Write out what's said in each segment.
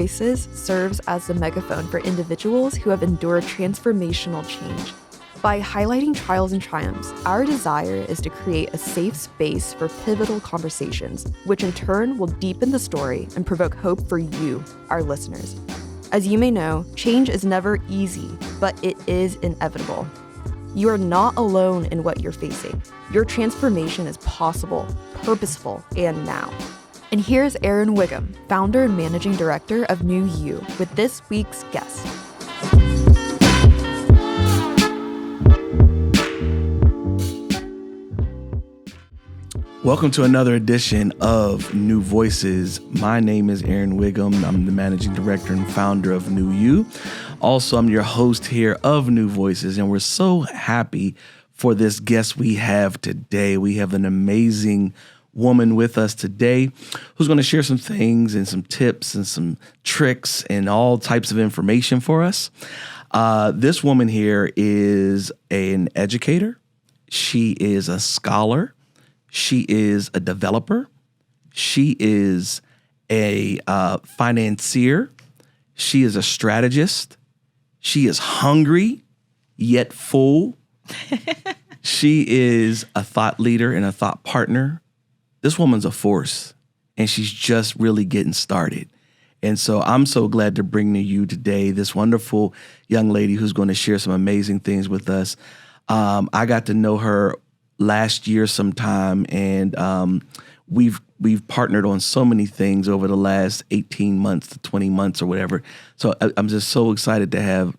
Voices serves as the megaphone for individuals who have endured transformational change. By highlighting trials and triumphs, our desire is to create a safe space for pivotal conversations, which in turn will deepen the story and provoke hope for you, our listeners. As you may know, change is never easy, but it is inevitable. You are not alone in what you're facing. Your transformation is possible, purposeful, and now. And here's Erin Wiggum, founder and managing director of New You, with this week's guest. Welcome to another edition of New Voices. My name is Erin Wiggum. I'm the managing director and founder of New You. Also, I'm your host here of New Voices, and we're so happy for this guest we have today. We have an amazing woman with us today who's going to share some things and some tips and some tricks and all types of information for us. This woman here is an educator. She is a scholar. She is a developer. She is a financier. She is a strategist. She is hungry, yet full. She is a thought leader and a thought partner. This woman's a force, and she's just really getting started. And so I'm so glad to bring to you today this wonderful young lady who's going to share some amazing things with us. I got to know her last year sometime, and we've partnered on so many things over the last 18 months to 20 months or whatever. So I'm just so excited to have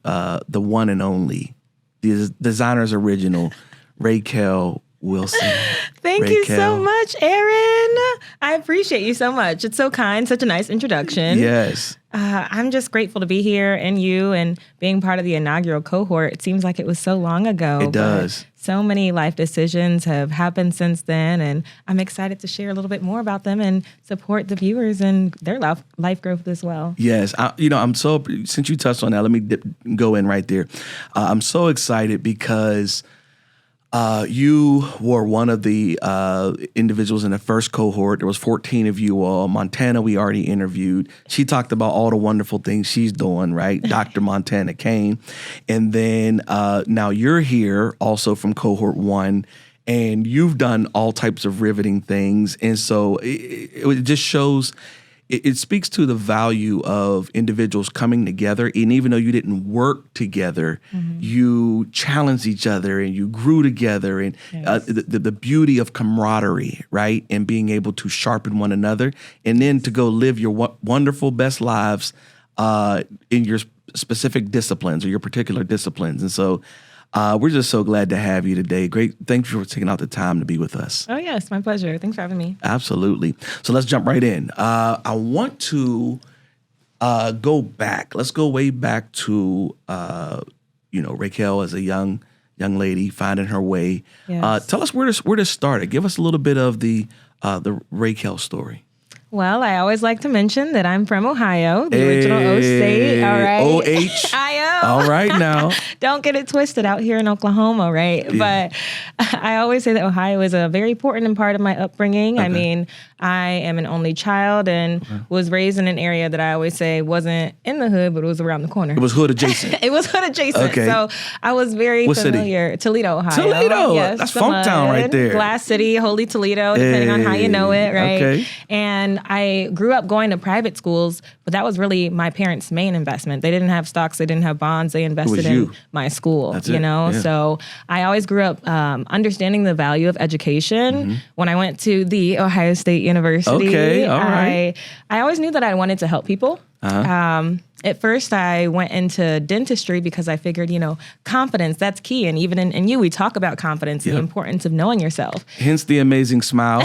the one and only, the designer's original, Raquel Wilson. Thank Raquel. you so much, Erin. I appreciate you so much. It's so kind, such a nice introduction. Yes. I'm just grateful to be here and you and being part of the inaugural cohort. It seems like it was so long ago. It does. So many life decisions have happened since then, and I'm excited to share a little bit more about them and support the viewers and their life growth as well. Yes. I'm so, since you touched on that, let me go in right there. I'm so excited because you were one of the individuals in the first cohort. There was 14 of you all. Montana, we already interviewed. She talked about all the wonderful things she's doing, right? Dr. Montana Kane. And then now you're here also from cohort 1, and you've done all types of riveting things. And so it just shows, it speaks to the value of individuals coming together. And even though you didn't work together, you challenged each other and you grew together. And Yes. The beauty of camaraderie, right? And being able to sharpen one another. And then to go live your wonderful best lives in your specific disciplines or your particular disciplines. And so we're just so glad to have you today. Great. Thank you for taking out the time to be with us. Oh, yes, my pleasure. Thanks for having me. Absolutely. So let's jump right in. I want to go back. Let's go way back to, Raquel as a young lady finding her way. Yes. Tell us where to start. Give us a little bit of the Raquel story. Well, I always like to mention that I'm from Ohio, the original O state. All right. O-H. I am. All right now. Don't get it twisted out here in Oklahoma, right? Yeah. But I always say that Ohio is a very important part of my upbringing. Okay. I mean, I am an only child and was raised in an area that I always say wasn't in the hood, but it was around the corner. It was hood adjacent. It was hood adjacent. Okay. So I was very What city? familiar. Toledo, Ohio. Toledo. Yes, That's the Funktown right mud, there. Glass City, Holy Toledo, depending on how you know it, right? Okay. And I grew up going to private schools, but that was really my parents' main investment. They didn't have stocks. They didn't have bonds. They invested in my school, That's you it. know? Yeah. So I always grew up understanding the value of education. When I went to the Ohio State University, Okay, all right. I always knew that I wanted to help people. At first, I went into dentistry because I figured, confidence, that's key. And even in you, we talk about confidence and the importance of knowing yourself. Hence the amazing smile.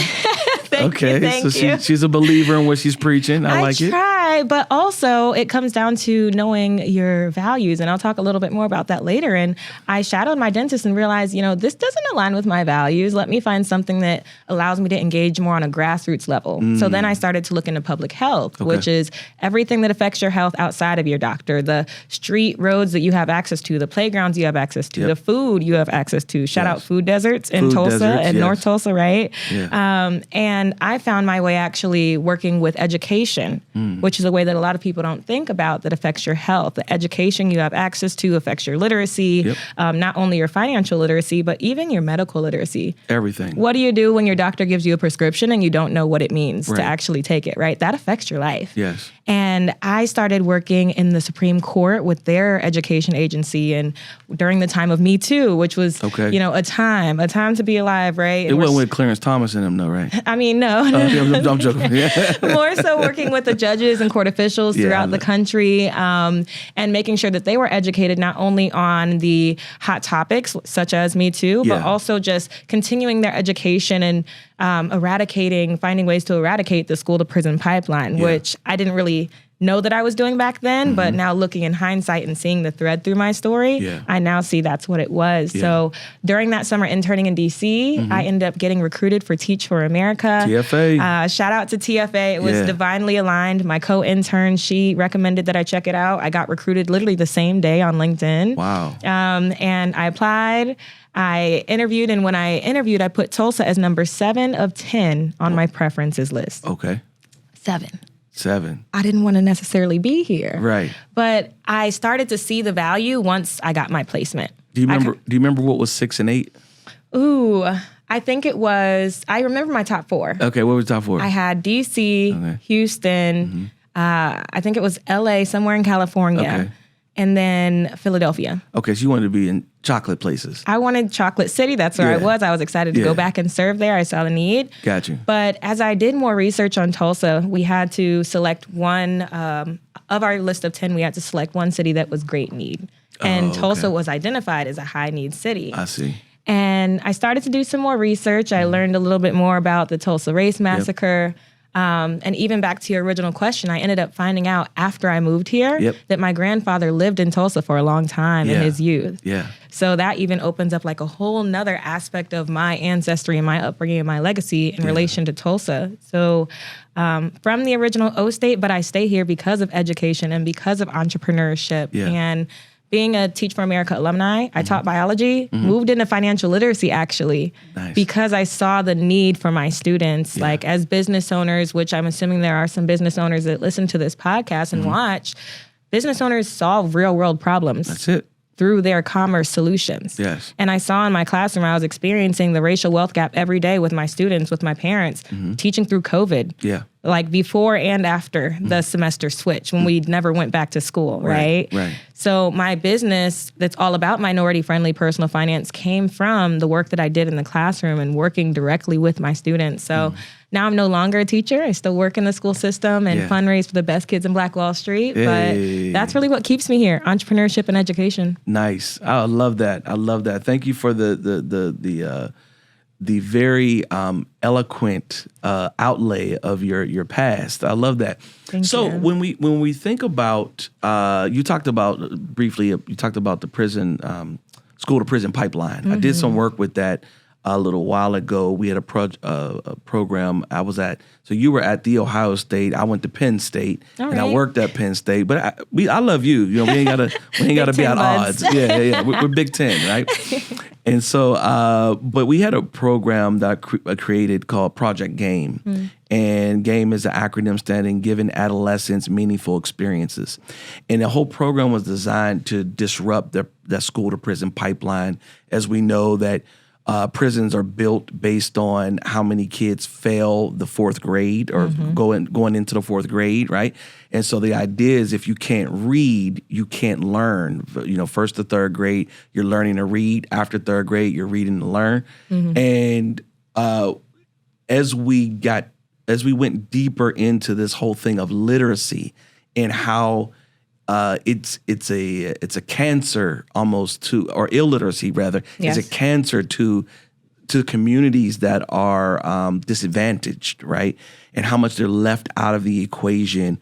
Thank you. She's a believer in what she's preaching. I like it. try, but also it comes down to knowing your values. And I'll talk a little bit more about that later. And I shadowed my dentist and realized, this doesn't align with my values. Let me find something that allows me to engage more on a grassroots level. So then I started to look into public health, which is everything that affects your health outside of your doctor, the street roads that you have access to, the playgrounds you have access to, the food you have access to. Shout out food deserts in Tulsa and North Tulsa, right? Yeah. And I found my way actually working with education, which which is a way that a lot of people don't think about that affects your health. The education you have access to affects your literacy, not only your financial literacy, but even your medical literacy. Everything. What do you do when your doctor gives you a prescription and you don't know what it means to actually take it, right? That affects your life. Yes. And I started working in the Supreme Court with their education agency, and during the time of Me Too, which was, a time to be alive, right? It wasn't with Clarence Thomas and them, though, right? I mean, no. I'm joking. More so working with the judges and court officials throughout the country, and making sure that they were educated not only on the hot topics such as Me Too, but also just continuing their education and finding ways to eradicate the school to prison pipeline, which I didn't really know that I was doing back then, but now looking in hindsight and seeing the thread through my story, I now see that's what it was. So during that summer interning in DC, I ended up getting recruited for Teach for America. TFA. Shout out to TFA. It was divinely aligned. My co-intern, she recommended that I check it out. I got recruited literally the same day on LinkedIn. Wow. And I applied. I interviewed, and when I interviewed, I put Tulsa as number 7 of 10 on my preferences list. Okay. 7. I didn't want to necessarily be here. Right. But I started to see the value once I got my placement. Do you remember what was 6 and 8? Ooh, I think it was, I remember my top 4. Okay, what was top 4? I had DC, Houston, I think it was LA, somewhere in California, and then Philadelphia. Okay, so you wanted to be in chocolate places. I wanted Chocolate City. That's where I was. I was excited to go back and serve there. I saw the need. Got you. But as I did more research on Tulsa, we had to select one, of our list of 10, we had to select one city that was great need. And Tulsa was identified as a high need city. I see. And I started to do some more research. I learned a little bit more about the Tulsa Race Massacre. And even back to your original question, I ended up finding out after I moved here that my grandfather lived in Tulsa for a long time in his youth. So that even opens up like a whole nother aspect of my ancestry and my upbringing and my legacy in relation to Tulsa. So from the original O State, but I stay here because of education and because of entrepreneurship. And being a Teach for America alumni, I taught biology, moved into financial literacy actually, because I saw the need for my students, like as business owners, which I'm assuming there are some business owners that listen to this podcast and watch, business owners solve real world problems. That's it. Through their commerce solutions. And I saw in my classroom, I was experiencing the racial wealth gap every day with my students, with my parents, teaching through COVID. Like before and after the semester switch, when we never went back to school, right? So my business that's all about minority-friendly personal finance came from the work that I did in the classroom and working directly with my students. So now I'm no longer a teacher. I still work in the school system and fundraise for the best kids in Black Wall Street. But that's really what keeps me here, entrepreneurship and education. Nice. I love that. Thank you for the very eloquent outlay of your past. I love that. Thank you. When we think about you talked about the prison school to prison pipeline. I did some work with that a little while ago. We had a program I was at. So you were at the Ohio State. I went to Penn State, and I worked at Penn State. But I love you. You know, we ain't gotta be at odds. Yeah. We're Big Ten, right? And so, but we had a program that I created called Project Game. And GAME is an acronym standing Giving Adolescents Meaningful Experiences. And the whole program was designed to disrupt that school to prison pipeline. As we know that prisons are built based on how many kids fail the 4th grade or going into the 4th grade, right? And so the idea is if you can't read, you can't learn. You know, 1st to 3rd grade, you're learning to read. After 3rd grade, you're reading to learn. And as we went deeper into this whole thing of literacy and how it's a cancer almost to, or illiteracy rather, is a cancer to communities that are disadvantaged, right? And how much they're left out of the equation.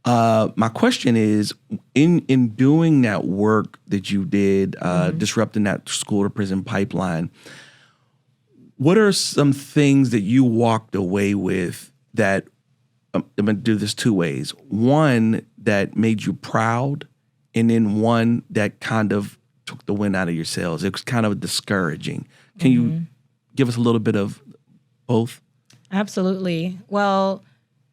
My question is, in doing that work that you did, disrupting that school to prison pipeline, what are some things that you walked away with that, I'm going to do this 2 ways. One that made you proud, and then one that kind of took the wind out of your sails. It was kind of discouraging. Can you give us a little bit of both? Absolutely. Well,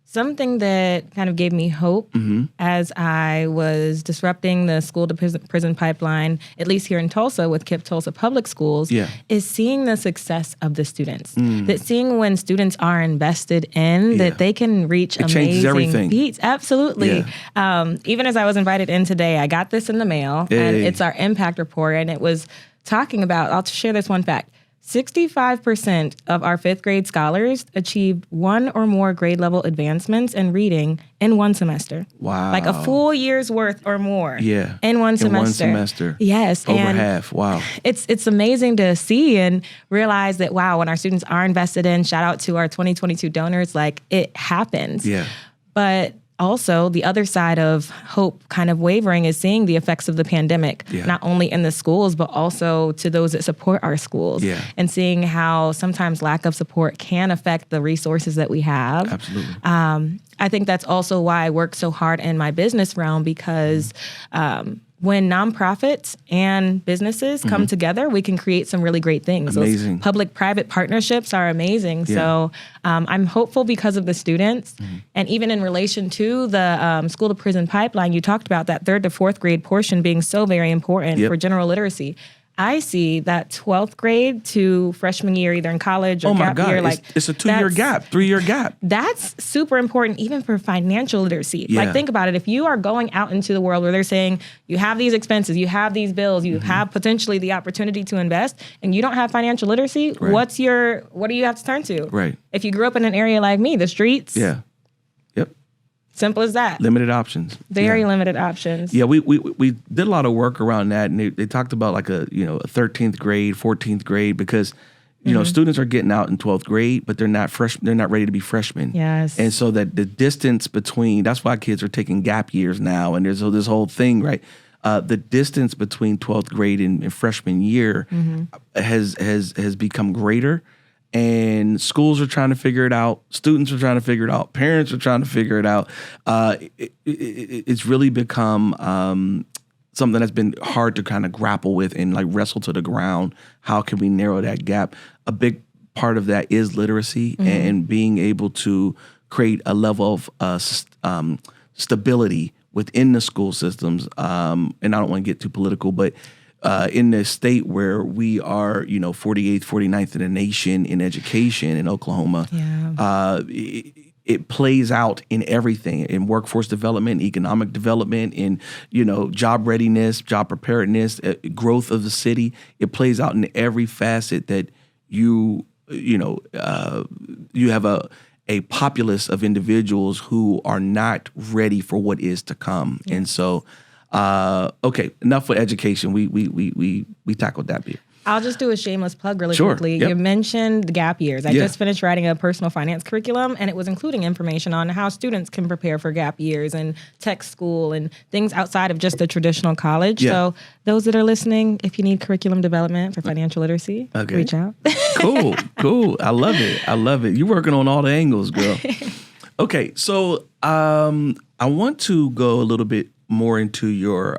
Something that kind of gave me hope as I was disrupting the school to prison pipeline, at least here in Tulsa with KIPP Tulsa Public Schools, is seeing the success of the students. That seeing when students are invested in, that they can reach amazing beats. Absolutely. Even as I was invited in today, I got this in the mail, and it's our impact report, and it was talking about, I'll share this one fact. 65% of our fifth grade scholars achieved one or more grade level advancements in reading in one semester. Wow. Like a full year's worth or more. Yeah. In one semester. In one semester. Yes. Over half. Wow. It's amazing to see and realize that, wow, when our students are invested in, shout out to our 2022 donors, like it happens. Yeah. But also, the other side of hope kind of wavering is seeing the effects of the pandemic, not only in the schools, but also to those that support our schools. And seeing how sometimes lack of support can affect the resources that we have. Absolutely. I think that's also why I work so hard in my business realm, because when nonprofits and businesses come together, we can create some really great things. Amazing. Those public-private partnerships are amazing. So I'm hopeful because of the students. And even in relation to the school to prison pipeline, you talked about that 3rd to 4th grade portion being so very important for general literacy. I see that 12th grade to freshman year, either in college or gap year. Like it's a 2-year gap, 3-year gap. That's super important, even for financial literacy. Like, think about it. If you are going out into the world where they're saying you have these expenses, you have these bills, you have potentially the opportunity to invest, and you don't have financial literacy, what do you have to turn to? Right. If you grew up in an area like me, the streets. Yeah. Yep. Simple as that. Limited options. Very limited options. Yeah, we did a lot of work around that, and they talked about like a 13th grade, 14th grade, because students are getting out in 12th grade, but they're not ready to be freshmen. Yes. And so that the distance between, that's why kids are taking gap years now, and there's this whole thing, right? The distance between 12th grade and freshman year has become greater. And schools are trying to figure it out. Students are trying to figure it out. Parents are trying to figure it out. It's really become something that's been hard to kind of grapple with and like wrestle to the ground. How can we narrow that gap? A big part of that is literacy and being able to create a level of stability within the school systems. And I don't want to get too political, but in the state where we are, 48th, 49th in the nation in education in Oklahoma, it plays out in everything, in workforce development, economic development, in, job readiness, job preparedness, growth of the city. It plays out in every facet that you have a populace of individuals who are not ready for what is to come. Yes. And so, okay, enough with education. We tackled that bit. I'll just do a shameless plug really Sure. quickly. Yep. You mentioned gap years. I just finished writing a personal finance curriculum, and it was including information on how students can prepare for gap years and tech school and things outside of just the traditional college. Yeah. So those that are listening, if you need curriculum development for financial literacy, reach out. Cool. I love it. You're working on all the angles, girl. Okay, so I want to go a little bit more into your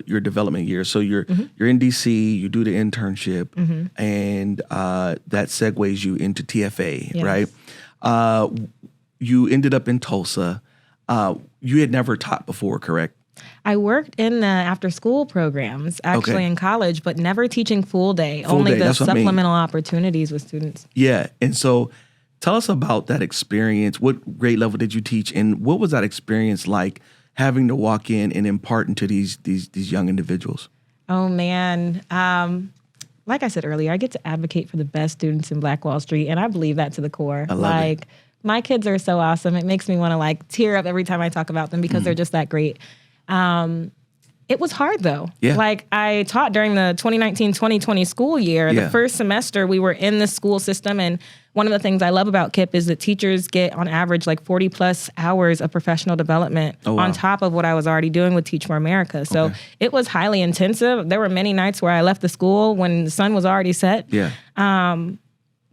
development year. So you're in DC, you do the internship, and that segues you into TFA, right? You ended up in Tulsa. You had never taught before, correct? I worked in the after-school programs, actually in college, but never teaching full day, only the supplemental opportunities with students. Yeah, and so tell us about that experience. What grade level did you teach, and what was that experience like, having to walk in and impart into these young individuals? Oh, man. Like I said earlier, I get to advocate for the best students in Black Wall Street, and I believe that to the core. I love it. My kids are so awesome. It makes me want to tear up every time I talk about them because they're just that great. It was hard, though. Yeah. I taught during the 2019-2020 school year. The first semester, we were in the school system, and one of the things I love about KIPP is that teachers get, on average, 40-plus hours of professional development on top of what I was already doing with Teach for America. So it was highly intensive. There were many nights where I left the school when the sun was already set. Yeah.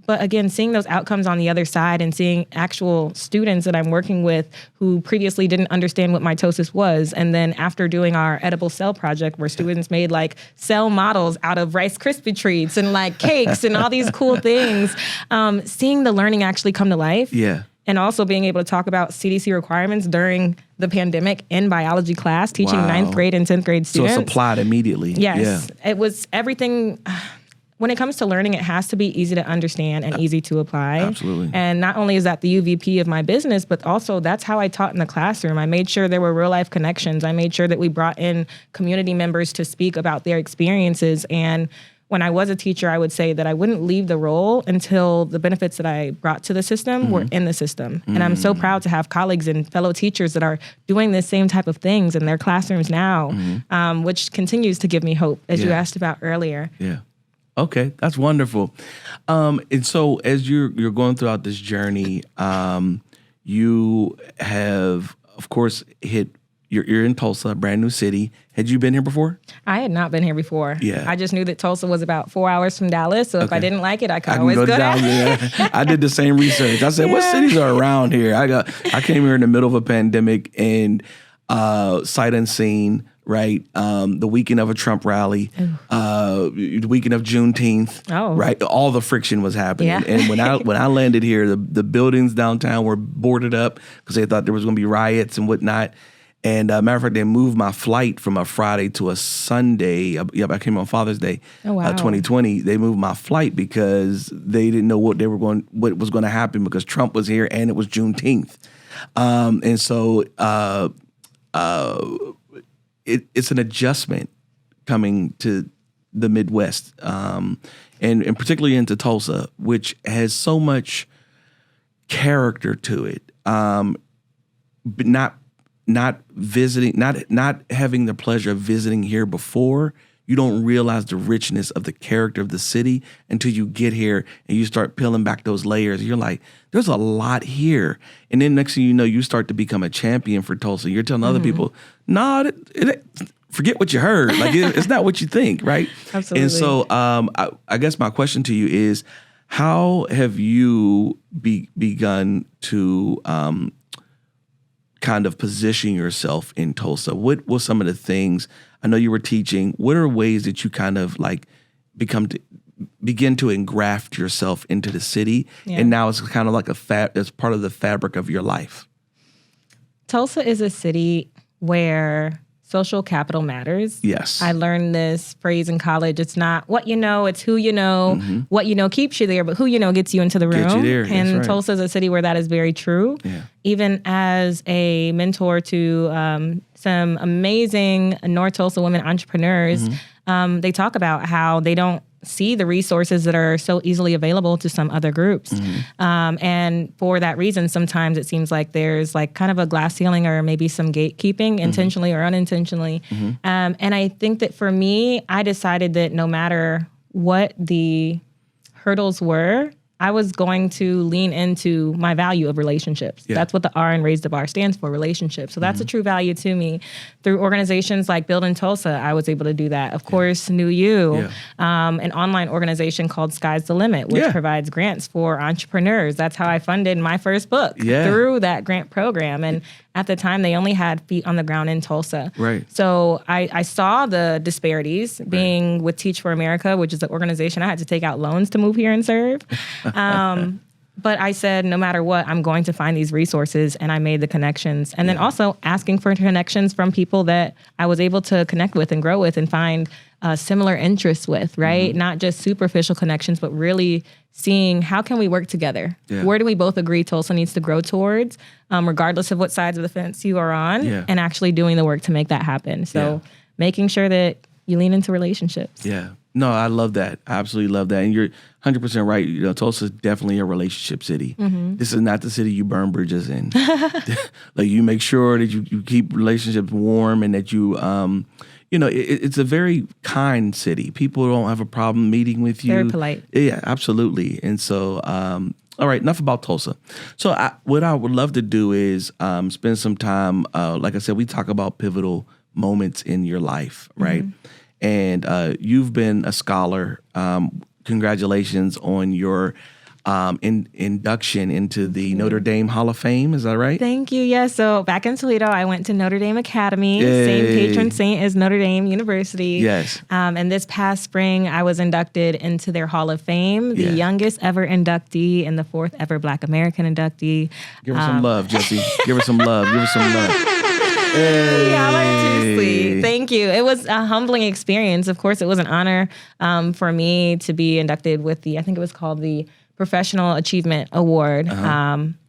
But again, seeing those outcomes on the other side and seeing actual students that I'm working with who previously didn't understand what mitosis was. And then after doing our edible cell project where students made cell models out of Rice Krispie treats and cakes and all these cool things, seeing the learning actually come to life. Yeah. And also being able to talk about CDC requirements during the pandemic in biology class, teaching Wow. 9th grade and 10th grade students. So it's applied immediately. Yes. Yeah. It was everything. When it comes to learning, it has to be easy to understand and easy to apply. Absolutely. And not only is that the UVP of my business, but also that's how I taught in the classroom. I made sure there were real life connections. I made sure that we brought in community members to speak about their experiences. And when I was a teacher, I would say that I wouldn't leave the role until the benefits that I brought to the system were in the system. And I'm so proud to have colleagues and fellow teachers that are doing the same type of things in their classrooms now, which continues to give me hope, as you asked about earlier. Yeah. Okay, that's wonderful. And so as you're going throughout this journey, you have, of course, you're in Tulsa, a brand new city. Had you been here before? I had not been here before. Yeah. I just knew that Tulsa was about 4 hours from Dallas. So if I didn't like it, I could always go go down. down. Yeah. I did the same research. I said, what cities are around here? I came here in the middle of a pandemic and sight unseen. Right, the weekend of a Trump rally, the weekend of Juneteenth. Oh. Right, all the friction was happening. Yeah. And when I landed here, the buildings downtown were boarded up because they thought there was going to be riots and whatnot. And matter of fact, they moved my flight from a Friday to a Sunday. I came on Father's Day, 2020. They moved my flight because they didn't know what was going to happen because Trump was here and it was Juneteenth. And so. It's an adjustment coming to the Midwest, and particularly into Tulsa, which has so much character to it. But not visiting, not having the pleasure of visiting here before, you don't realize the richness of the character of the city until you get here and you start peeling back those layers. You're like, there's a lot here. And then next thing you know, you start to become a champion for Tulsa. You're telling other people, no, forget what you heard. Like, it's not what you think, right? Absolutely. And so I guess my question to you is, how have you begun to kind of position yourself in Tulsa? What were some of the things? I know you were teaching. What are ways that you kind of like begin to engraft yourself into the city, and now it's kind of like it's part of the fabric of your life? Tulsa is a city where social capital matters. Yes. I learned this phrase in college. It's not what you know, it's who you know. What you know keeps you there, but who you know gets you into the room. Gets you there. And That's right. Tulsa is a city where that is very true. Yeah. Even as a mentor to some amazing North Tulsa women entrepreneurs, they talk about how they don't see the resources that are so easily available to some other groups. And for that reason, sometimes it seems like there's like kind of a glass ceiling or maybe some gatekeeping intentionally or unintentionally. And I think that for me, I decided that no matter what the hurdles were, I was going to lean into my value of relationships. Yeah. That's what the R in Raise the Bar stands for, relationships. So that's a true value to me. Through organizations like Build in Tulsa, I was able to do that. Of course, New You, an online organization called Sky's the Limit, which provides grants for entrepreneurs. That's how I funded my first book through that grant program. And at the time, they only had feet on the ground in Tulsa. Right. So I saw the disparities being with Teach for America, which is an organization I had to take out loans to move here and serve. But I said, no matter what, I'm going to find these resources, and I made the connections. And then also asking for connections from people that I was able to connect with and grow with and find similar interests with, right? Not just superficial connections, but really seeing how can we work together? Yeah. Where do we both agree Tulsa needs to grow towards, regardless of what sides of the fence you are on, and actually doing the work to make that happen. So making sure that you lean into relationships. Yeah. No, I love that. I absolutely love that. And you're 100% right. You know, Tulsa is definitely a relationship city. This is not the city you burn bridges in. Like, you make sure that you keep relationships warm and that you, it's a very kind city. People don't have a problem meeting with you. Very polite. Yeah, absolutely. And so, all right, enough about Tulsa. So what I would love to do is spend some time, like I said, we talk about pivotal moments in your life, right? And you've been a scholar. Congratulations on your induction into the Notre Dame Hall of Fame. Is that right? Thank you. Yeah. So back in Toledo, I went to Notre Dame Academy, same patron saint as Notre Dame University. Yes. And this past spring, I was inducted into their Hall of Fame, the youngest ever inductee and the 4th ever Black American inductee. Give her some love, Jesse. Give her some love. Give her some love. Hey. Yeah, like seriously. Thank you. It was a humbling experience. Of course, it was an honor for me to be inducted with I think it was called the Professional Achievement Award.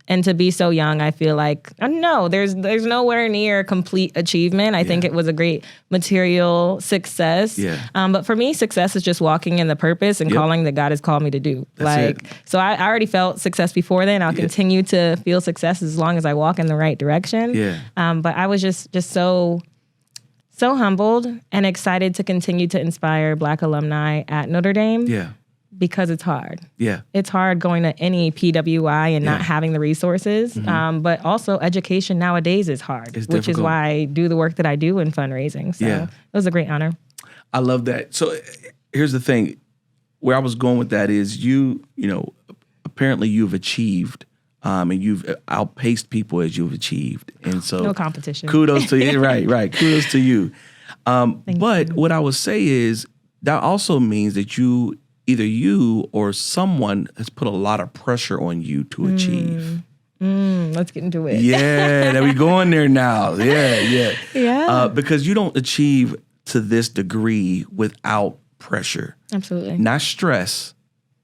And to be so young, I feel like, no, there's nowhere near complete achievement. I think it was a great material success. Yeah. But for me, success is just walking in the purpose and calling that God has called me to do. That's it. So I already felt success before then. I'll continue to feel success as long as I walk in the right direction. Yeah. But I was just so humbled and excited to continue to inspire Black alumni at Notre Dame. Yeah. Because it's hard. Yeah. It's hard going to any PWI and not having the resources. But also education nowadays is hard, which is why I do the work that I do in fundraising. So it was a great honor. I love that. So here's the thing. Where I was going with that is apparently you've achieved and you've outpaced people as you've achieved. And so no competition. Kudos to you. Right. Kudos to you. But what I would say is that also means that either you or someone has put a lot of pressure on you to achieve. Let's get into it. Yeah, that we going there now. Yeah. Yeah. Because you don't achieve to this degree without pressure. Absolutely. Not stress,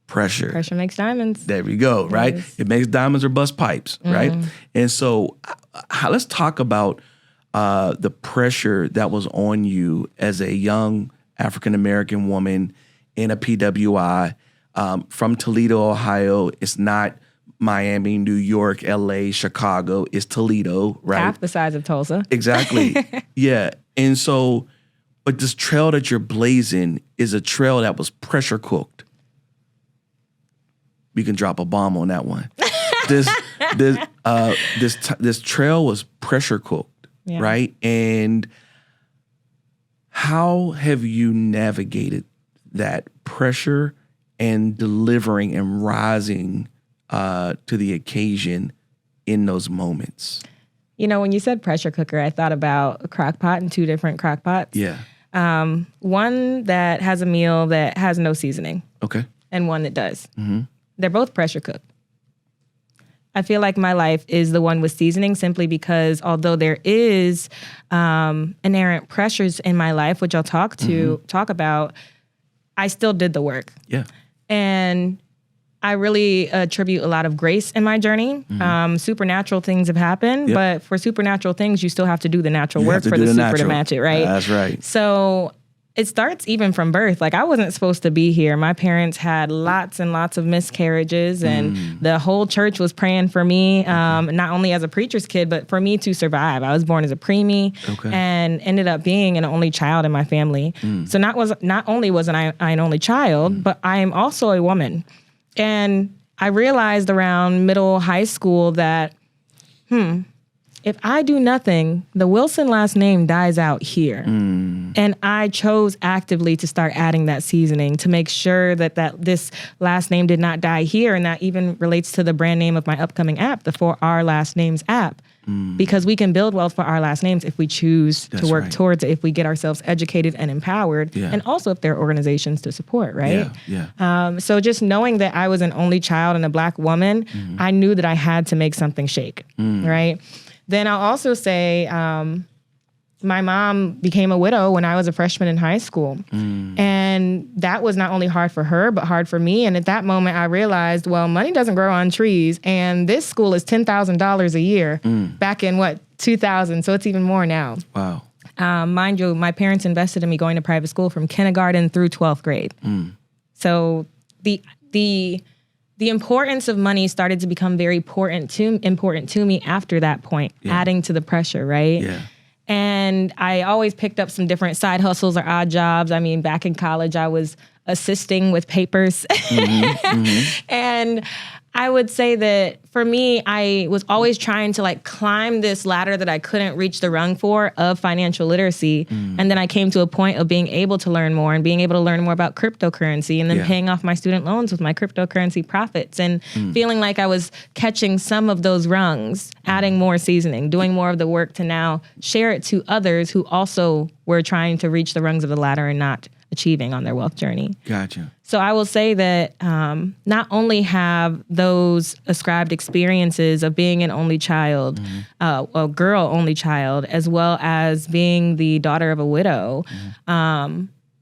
pressure. Pressure makes diamonds. There we go, right? Yes. It makes diamonds or bust pipes, right? And so let's talk about the pressure that was on you as a young African-American woman in a PWI from Toledo, Ohio. It's not Miami, New York, LA, Chicago. It's Toledo, right? Half the size of Tulsa. Exactly. Yeah. And so, but this trail that you're blazing is a trail that was pressure cooked. We can drop a bomb on that one. This trail was pressure cooked, right? And how have you navigated that pressure and delivering and rising to the occasion in those moments? When you said pressure cooker, I thought about a crock pot and 2 different crock pots. Yeah. One that has a meal that has no seasoning. Okay. And one that does. They're both pressure cooked. I feel like my life is the one with seasoning simply because although there is inherent pressures in my life, which I'll talk about, I still did the work. Yeah. And I really attribute a lot of grace in my journey. Supernatural things have happened, but for supernatural things, you still have to do the natural work for the super to match it, right? That's right. So it starts even from birth. Like, I wasn't supposed to be here. My parents had lots and lots of miscarriages, and the whole church was praying for me, not only as a preacher's kid, but for me to survive. I was born as a preemie and ended up being an only child in my family. So not only wasn't I an only child, but I am also a woman. And I realized around middle high school that, if I do nothing, the Wilson last name dies out here. And I chose actively to start adding that seasoning to make sure that this last name did not die here. And that even relates to the brand name of my upcoming app, the For Our Last Names app. Because we can build wealth for our last names if we choose to work towards it, if we get ourselves educated and empowered, and also if there are organizations to support, right? So just knowing that I was an only child and a Black woman, I knew that I had to make something shake, right? Then I'll also say my mom became a widow when I was a freshman in high school. And that was not only hard for her, but hard for me. And at that moment, I realized, well, money doesn't grow on trees. And this school is $10,000 a year back in, 2000. So it's even more now. Wow. Mind you, my parents invested in me going to private school from kindergarten through 12th grade. So the importance of money started to become very important to me after that point, adding to the pressure, right? Yeah. And I always picked up some different side hustles or odd jobs. I mean, back in college, I was assisting with papers. And I would say that for me, I was always trying to like climb this ladder that I couldn't reach the rung for of financial literacy. And then I came to a point of being able to learn more and being able to learn more about cryptocurrency and then paying off my student loans with my cryptocurrency profits and feeling like I was catching some of those rungs, adding more seasoning, doing more of the work to now share it to others who also were trying to reach the rungs of the ladder and not achieving on their wealth journey. Gotcha. So I will say that not only have those ascribed experiences of being an only child, a girl only child, as well as being the daughter of a widow,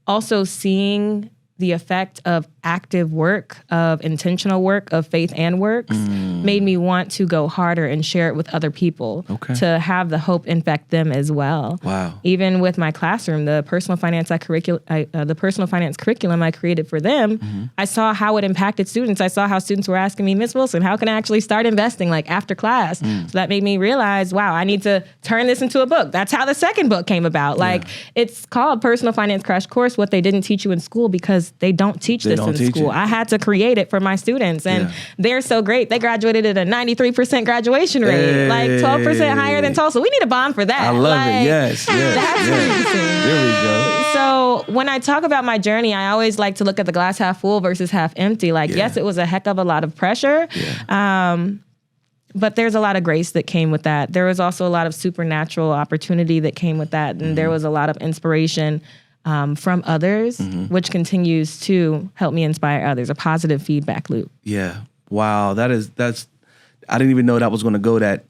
also seeing the effect of active work, of intentional work, of faith and works made me want to go harder and share it with other people to have the hope infect them as well. Wow. Even with my classroom, the personal finance curriculum I created for them, I saw how it impacted students. I saw how students were asking me, Miss Wilson, how can I actually start investing like after class? So that made me realize, wow, I need to turn this into a book. That's how the second book came about. Like it's called Personal Finance Crash Course, What They Didn't Teach You in School, because they don't teach this in school. I had to create it for my students, and they're so great. They graduated at a 93% graduation rate, like 12% higher than Tulsa. We need a bond for that. I love it. Yes. That's amazing. There we go. So when I talk about my journey, I always like to look at the glass half full versus half empty. Like, yes, it was a heck of a lot of pressure. But there's a lot of grace that came with that. There was also a lot of supernatural opportunity that came with that. And there was a lot of inspiration from others, which continues to help me inspire others, a positive feedback loop. Yeah. Wow. That's, I didn't even know that was going to go that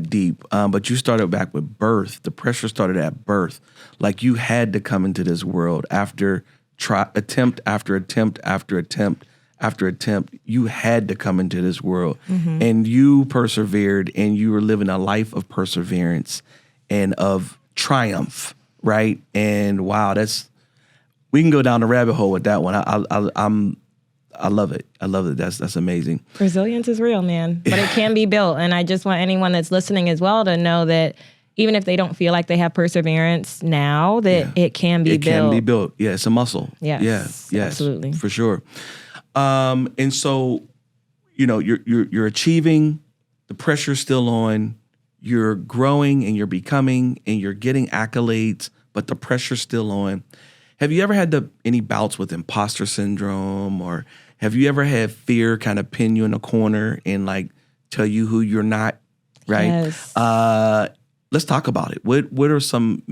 deep. But you started back with birth. The pressure started at birth. Like you had to come into this world after attempt after attempt after attempt after attempt. You had to come into this world and you persevered, and you were living a life of perseverance and of triumph. Right. And wow, we can go down the rabbit hole with that one. I love it. I love it. That's amazing. Resilience is real, man, but it can be built. And I just want anyone that's listening as well to know that even if they don't feel like they have perseverance now, that it can be built. It can be built. Yeah. It's a muscle. Yes. Yes. Absolutely. For sure. And so, you're achieving, the pressure's still on, you're growing and you're becoming and you're getting accolades, but the pressure's still on. Have you ever had any bouts with imposter syndrome, or have you ever had fear kind of pin you in a corner and like tell you who you're not? Right. Yes. Let's talk about it. What are some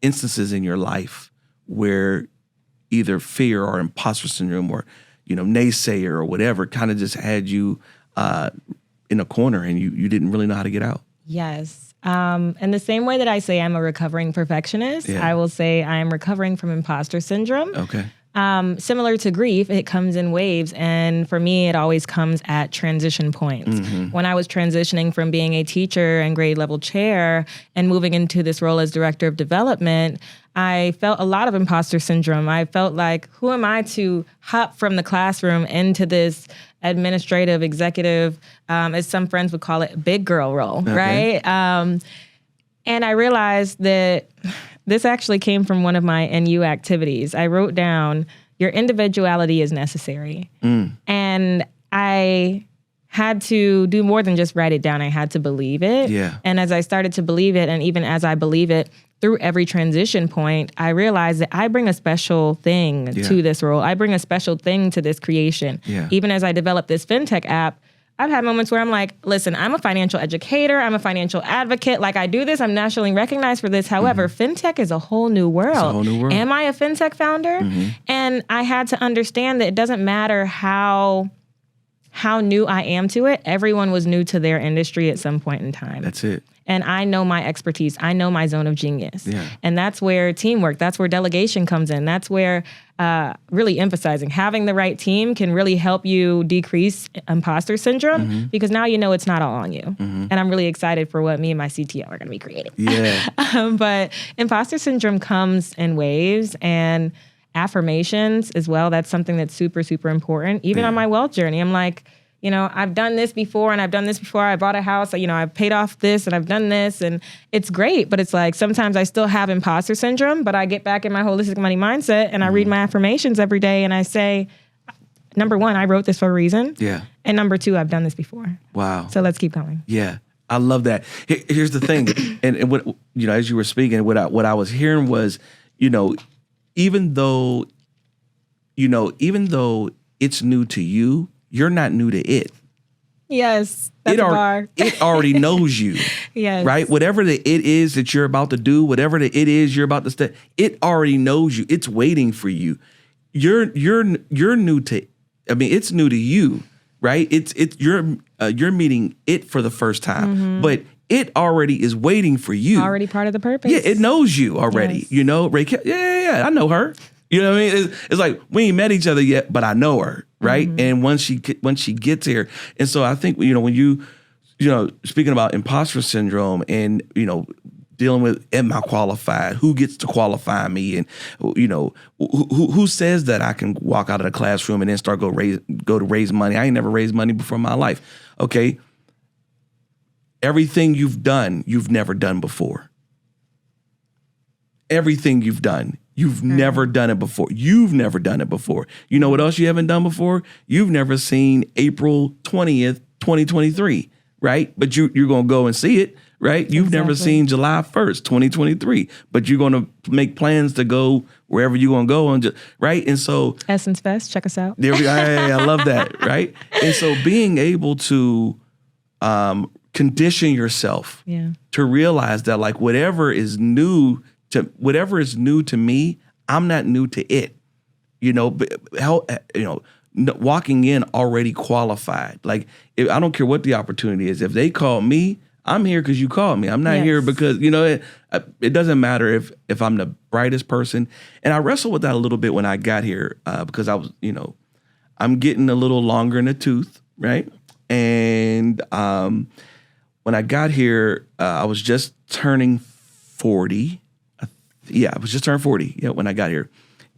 instances in your life where either fear or imposter syndrome or, naysayer or whatever kind of just had you in a corner and you didn't really know how to get out? Yes. And the same way that I say I'm a recovering perfectionist, I will say I'm recovering from imposter syndrome. Okay. Similar to grief, it comes in waves. And for me, it always comes at transition points. When I was transitioning from being a teacher and grade level chair and moving into this role as director of development, I felt a lot of imposter syndrome. I felt like, who am I to hop from the classroom into this administrative, executive, as some friends would call it, big girl role, right? And I realized that this actually came from one of my NU activities. I wrote down, your individuality is necessary. And I had to do more than just write it down. I had to believe it. Yeah. And as I started to believe it, and even as I believe it, through every transition point, I realized that I bring a special thing to this role. I bring a special thing to this creation. Even as I developed this fintech app, I've had moments where I'm like, listen, I'm a financial educator. I'm a financial advocate. Like, I do this. I'm nationally recognized for this. However, fintech is a whole new world. It's a whole new world. Am I a fintech founder? And I had to understand that it doesn't matter how new I am to it. Everyone was new to their industry at some point in time. That's it. And I know my expertise. I know my zone of genius. And that's where teamwork, that's where delegation comes in. That's where really emphasizing having the right team can really help you decrease imposter syndrome because now you know it's not all on you. And I'm really excited for what me and my CTO are going to be creating. But imposter syndrome comes in waves, and affirmations as well. That's something that's super, super important. Even on my wealth journey, I'm like, I've done this before and I've done this before. I bought a house, I've paid off this and I've done this, and it's great. But it's like, sometimes I still have imposter syndrome, but I get back in my holistic money mindset and I read my affirmations every day and I say, number one, I wrote this for a reason. Yeah. And number two, I've done this before. Wow. So let's keep going. Yeah. I love that. Here's the thing. and what, as you were speaking, what I was hearing was, even though it's new to you, you're not new to it. Yes. That's a bar. It already knows you. Yes. Right? Whatever the it is that you're about to do, whatever the it is you're about to step, it already knows you. It's waiting for you. You're new to, it's new to you, right? You're meeting it for the first time, but it already is waiting for you. Already part of the purpose. Yeah, it knows you already. Yes. Ray, yeah, I know her. You know what I mean? It's like we ain't met each other yet, but I know her, right? And once she gets here, and so I think when you speaking about imposter syndrome and dealing with, am I qualified? Who gets to qualify me? And who says that I can walk out of the classroom and then start go to raise money? I ain't never raised money before in my life. Okay, everything you've done, you've never done before. Everything you've done. You've never done it before. You've never done it before. You know what else you haven't done before? You've never seen April 20th, 2023, right? But you're going to go and see it, right? You've never seen July 1st, 2023, but you're going to make plans to go wherever you're going to go, right? And so Essence Fest, check us out. There we go. I love that, right? And so being able to condition yourself to realize that like whatever is new to me, I'm not new to it. Walking in already qualified. Like I don't care what the opportunity is. If they call me, I'm here because you called me. I'm not here because it doesn't matter if I'm the brightest person. And I wrestled with that a little bit when I got here because I was I'm getting a little longer in the tooth, right? And when I got here, I was just turning 40. I was just turned 40. Yeah, when I got here,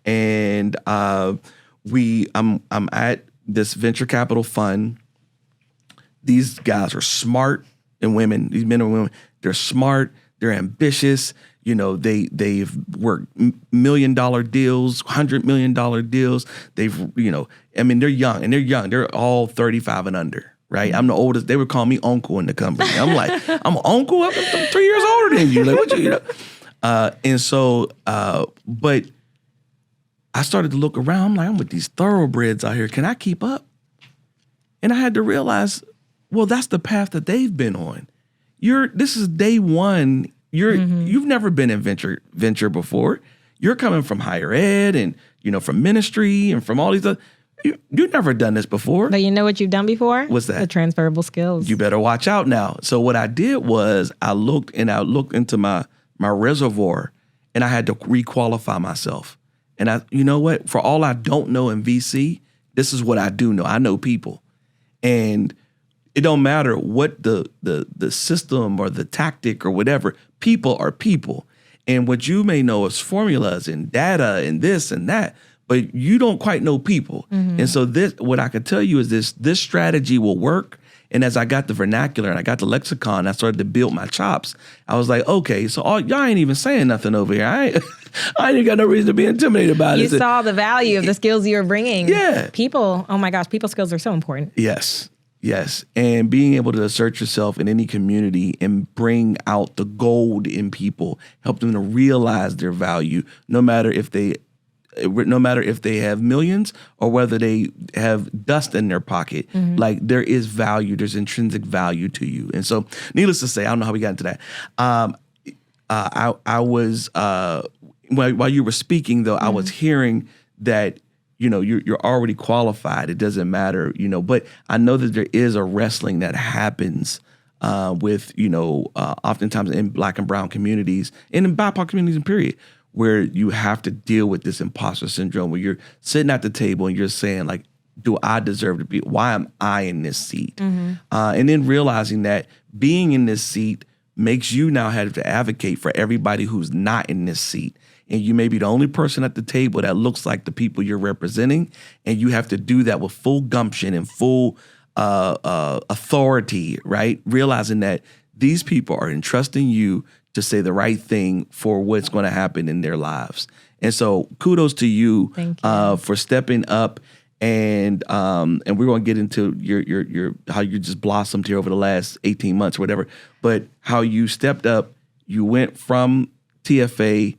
and I'm at this venture capital fund. These guys are smart and women. These men and women, they're smart. They're ambitious. They've worked $1 million deals, $100 million deals. They've they're young and they're young. They're all 35 and under. Right, I'm the oldest. They would call me uncle in the company. I'm like, I'm uncle. I'm 3 years older than you. Like, what you? But I started to look around. I'm like, I'm with these thoroughbreds out here. Can I keep up? And I had to realize, well, that's the path that they've been on. This is day one. You've never been in venture before. You're coming from higher ed and from ministry and from all these other. You've never done this before. But you know what you've done before? What's that? The transferable skills. You better watch out now. So what I did was I looked into my reservoir and I had to requalify myself. And you know what? For all I don't know in VC, this is what I do know. I know people. And it don't matter what the system or the tactic or whatever, people are people. And what you may know is formulas and data and this and that, but you don't quite know people. And so what I can tell you is this strategy will work. And as I got the vernacular and I got the lexicon, I started to build my chops. I was like, okay, so y'all ain't even saying nothing over here. I ain't got no reason to be intimidated about it. You saw the value of the skills you were bringing. Yeah. People, oh my gosh, people skills are so important. Yes. And being able to assert yourself in any community and bring out the gold in people, help them to realize their value, no matter if they have millions or whether they have dust in their pocket. Like there is value, there's intrinsic value to you. And so needless to say, I don't know how we got into that. I was, while you were speaking though, I was hearing that, you're already qualified. It doesn't matter, but I know that there is a wrestling that happens with, oftentimes in Black and brown communities and in BIPOC communities in period, where you have to deal with this imposter syndrome where you're sitting at the table and you're saying like, do I deserve to be, why am I in this seat? And then realizing that being in this seat makes you now have to advocate for everybody who's not in this seat. And you may be the only person at the table that looks like the people you're representing. And you have to do that with full gumption and full authority, right? Realizing that these people are entrusting you to say the right thing for what's going to happen in their lives. And so kudos to you, for stepping up And we're going to get into your how you just blossomed here over the last 18 months or whatever, but how you stepped up, you went from TFA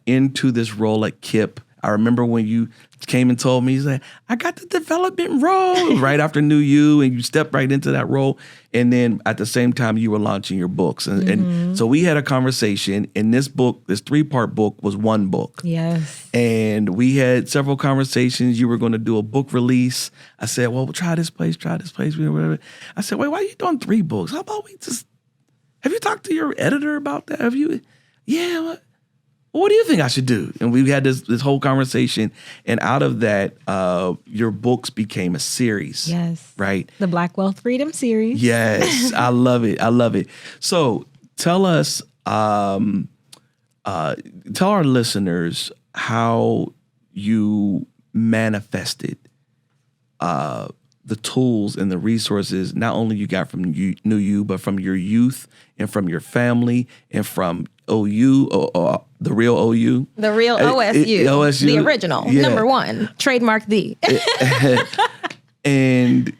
into this role at KIP. I remember when you came and told me, he's like, I got the development role right after New You, and you stepped right into that role. And then at the same time, you were launching your books. And so we had a conversation, and this book, this 3-part book, was one book. Yes. And we had several conversations. You were going to do a book release. I said, well, we'll try this place, whatever. I said, wait, why are you doing 3 books? How about we just, have you talked to your editor about that? Have you? Yeah, what do you think I should do? And we had this whole conversation, and out of that, your books became a series. Yes. Right? The Black Wealth Freedom series. Yes. I love it. So tell us, tell our listeners how you manifested the tools and the resources not only you got from New You, but from your youth and from your family and from OU, the real OU. The real OSU. OSU. The original. Yeah. Number 1. Trademark the. And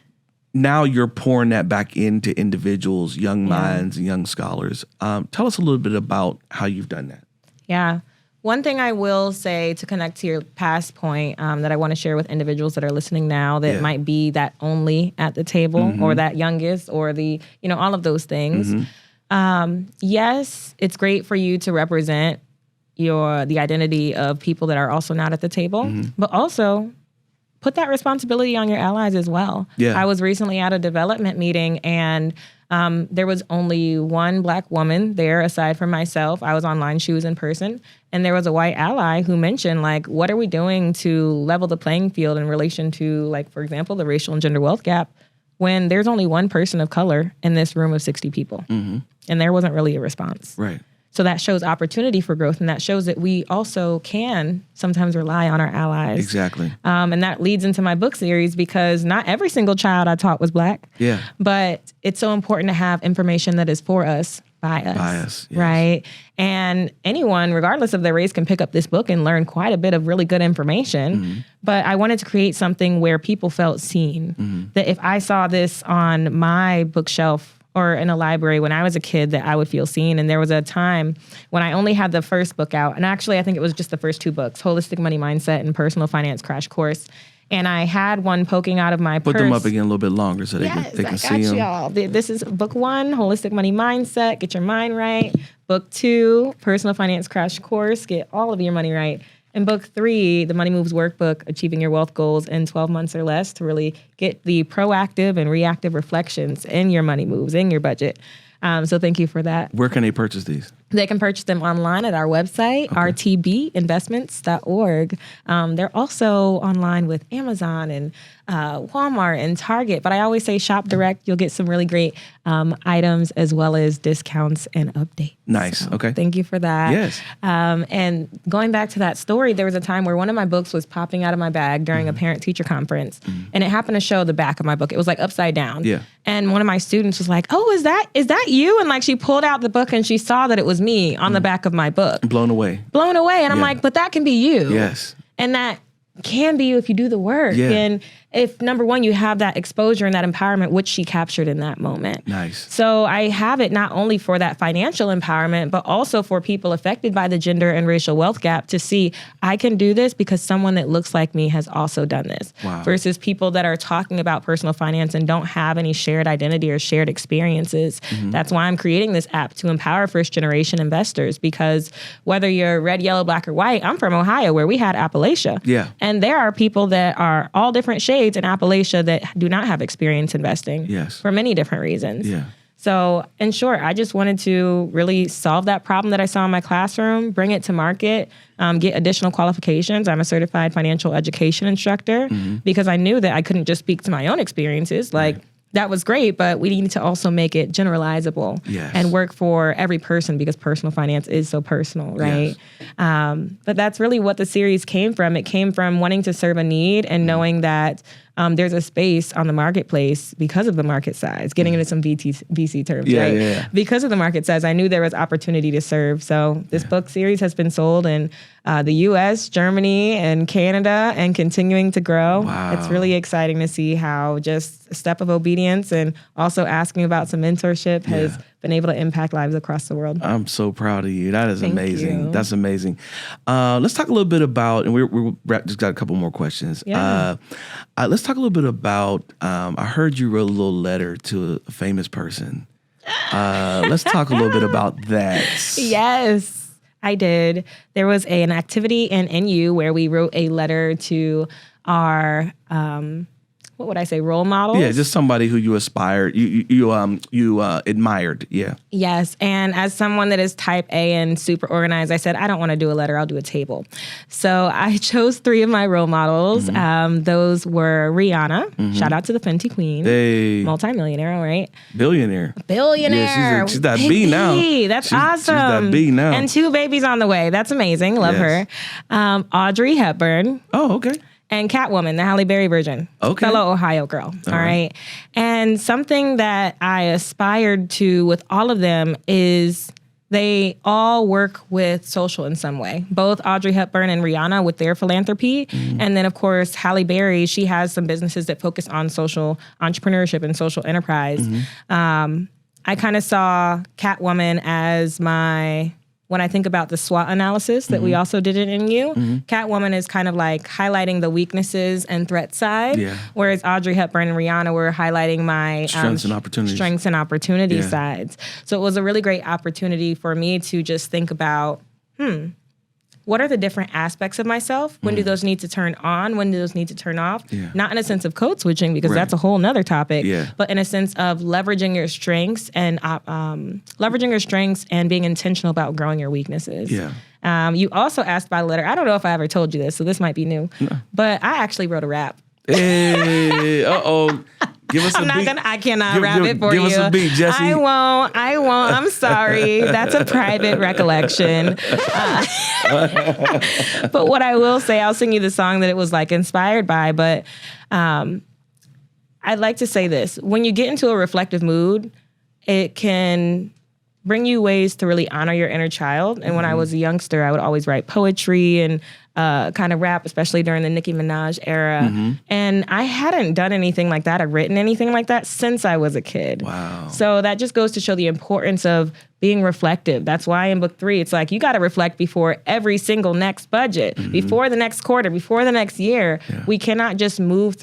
now you're pouring that back into individuals, young minds, and young scholars. Tell us a little bit about how you've done that. Yeah. One thing I will say to connect to your past point that I want to share with individuals that are listening now that might be that only at the table or that youngest or the, all of those things. Yes, it's great for you to represent the identity of people that are also not at the table, but also put that responsibility on your allies as well. Yeah. I was recently at a development meeting, and there was only one Black woman there aside from myself. I was online, she was in person. And there was a white ally who mentioned, like, what are we doing to level the playing field in relation to, like, for example, the racial and gender wealth gap when there's only one person of color in this room of 60 people. And there wasn't really a response. Right. So that shows opportunity for growth, and that shows that we also can sometimes rely on our allies. Exactly. And that leads into my book series, because not every single child I taught was Black. Yeah. But it's so important to have information that is for us, by us. By us, yes. Right? And anyone, regardless of their race, can pick up this book and learn quite a bit of really good information. But I wanted to create something where people felt seen. That if I saw this on my bookshelf or in a library when I was a kid, that I would feel seen. And there was a time when I only had the first book out. And actually, I think it was just the first 2 books, Holistic Money Mindset and Personal Finance Crash Course. And I had one poking out of my purse. Put them up again a little bit longer so they can see them. Y'all. This is book 1, Holistic Money Mindset, get your mind right. Book 2, Personal Finance Crash Course, get all of your money right. And book 3, the Money Moves Workbook, Achieving Your Wealth Goals in 12 months or less, to really get the proactive and reactive reflections in your money moves, in your budget. So thank you for that. Where can they purchase these? They can purchase them online at our website, rtbinvestments.org. They're also online with Amazon and Walmart and Target. But I always say shop direct. You'll get some really great items as well as discounts and updates. Nice. So Okay. Thank you for that. Yes. And going back to that story, there was a time where one of my books was popping out of my bag during a parent-teacher conference. And it happened to show the back of my book. It was like upside down. Yeah. And one of my students was like, oh, is that you? And like she pulled out the book and she saw that it was me on the back of my book. Blown away. And I'm like, but that can be you. Yes. And that can be you if you do the work. Yeah. And if, number one, you have that exposure and that empowerment, which she captured in that moment. Nice. So I have it not only for that financial empowerment, but also for people affected by the gender and racial wealth gap to see I can do this because someone that looks like me has also done this. Wow. Versus people that are talking about personal finance and don't have any shared identity or shared experiences. That's why I'm creating this app to empower first generation investors, because whether you're red, yellow, black, or white, I'm from Ohio where we had Appalachia. Yeah. And there are people that are all different shades in Appalachia that do not have experience investing. Yes. For many different reasons. Yeah. So, in short, I just wanted to really solve that problem that I saw in my classroom, bring it to market, get additional qualifications. I'm a certified financial education instructor because I knew that I couldn't just speak to my own experiences. Like, that was great, but we need to also make it generalizable and work for every person because personal finance is so personal, right? Yes. But that's really what the series came from. It came from wanting to serve a need and knowing that there's a space on the marketplace because of the market size, getting into some VC terms, right? Yeah. Because of the market size, I knew there was opportunity to serve. So this book series has been sold in the U.S., Germany, and Canada, and continuing to grow. Wow. It's really exciting to see how just a step of obedience and also asking about some mentorship has been able to impact lives across the world. I'm so proud of you. That is Thank amazing. you. That's amazing. Let's talk a little bit about, and we're just got a couple more questions. Yeah. Let's talk a little bit about, I heard you wrote a little letter to a famous person. Let's talk a little bit about that. Yes, I did. There was an activity in NU where we wrote a letter to our, what would I say, role models? Yeah, just somebody who you aspired, you admired. Yeah. Yes, and as someone that is type A and super organized, I said, I don't want to do a letter, I'll do a table. So I chose 3 of my role models. Those were Rihanna, shout out to the Fenty Queen, Hey, multimillionaire, all right? billionaire. Billionaire. She's that Big B now. That's She's awesome. that B now. And 2 babies on the way. That's amazing. Love Yes. her. Audrey Hepburn. Oh, okay. And Catwoman, the Halle Berry version. Okay. Fellow Ohio girl. All right. And something that I aspired to with all of them is they all work with social in some way. Both Audrey Hepburn and Rihanna with their philanthropy. And then, of course, Halle Berry, she has some businesses that focus on social entrepreneurship and social enterprise. I kind of saw Catwoman as my... When I think about the SWOT analysis that we also did in NU, Catwoman is kind of like highlighting the weaknesses and threat side, whereas Audrey Hepburn and Rihanna were highlighting my Strengths and opportunities. Strengths and opportunity sides. So it was a really great opportunity for me to just think about, what are the different aspects of myself? When do those need to turn on? When do those need to turn off? Not in a sense of code switching, because that's a whole nother topic, but in a sense of leveraging your strengths and being intentional about growing your weaknesses. You also asked by letter. I don't know if I ever told you this, so this might be new, but I actually wrote a rap. Hey, Give us I cannot rap it for you. Give us a beat, Jesse. I won't. I'm sorry. That's a private recollection. But what I will say, I'll sing you the song that it was like inspired by, but I'd like to say this. When you get into a reflective mood, it can bring you ways to really honor your inner child. And when I was a youngster, I would always write poetry and kind of rap, especially during the Nicki Minaj era. And I hadn't done anything like that or written anything like that since I was a kid. Wow. So that just goes to show the importance of being reflective. That's why in book 3, it's like you got to reflect before every single next budget, before the next quarter, before the next year. We cannot just move